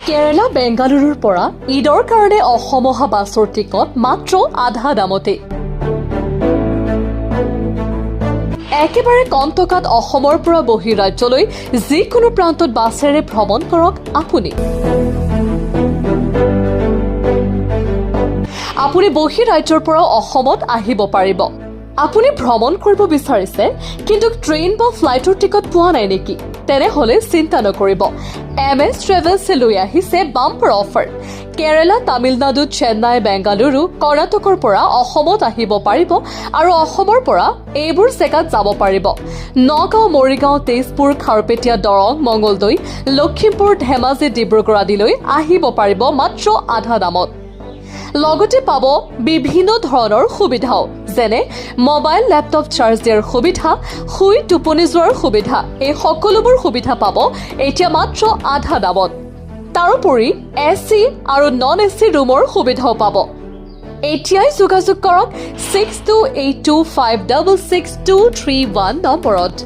কেৰালা বেংগালুৰুৰ পৰা ঈদৰ কাৰণে অসম অহা বাছৰ টিকট মাত্ৰ আধা দামতে। একেবাৰে কম টকাত অসমৰ পৰা বহিৰাজ্যলৈ যিকোনো প্ৰান্তত বাছেৰে ভ্ৰমণ কৰক আপুনি। আপুনি বহিৰাজ্যৰ পৰা অসমত আহিব পাৰিব। আপুনি ভ্ৰমণ কৰিব বিচাৰিছে কিন্তু ট্ৰেইন বা ফ্লাইটৰ টিকট পোৱা নাই নেকি? তেনেহলে চিন্তা নকৰিব। MS ট্ৰেভেলছে লৈ আহিছে বাম্পাৰ অফাৰ। কেৰালা, তামিলনাডু, চেন্নাই, বেংগালুৰু, কৰ্ণাটকৰ পৰা অসমত আহিব পাৰিব আৰু অসমৰ পৰা এইবোৰ জেগাত যাব পাৰিব। নগাঁও, মৰিগাঁও, তেজপুৰ, খাৰুপেটীয়া, দৰং, মঙলদৈ, লখিমপুৰ, ধেমাজি, ডিব্ৰুগড় আদিলৈ আহিব পাৰিব মাত্ৰ আধা দামত। লগতে পাব বিভিন্ন ধৰণৰ সুবিধাও, যেনে মোবাইল, লেপটপ চাৰ্জ দিয়াৰ সুবিধা, শুই টোপনি যোৱাৰ সুবিধা। এই সকলোবোৰ সুবিধা পাব এতিয়া মাত্ৰ আধা দামত। তাৰোপৰি AC আৰু নন AC ৰুমৰ সুবিধাও পাব। এতিয়াই যোগাযোগ কৰক 6282566231 নম্বৰত।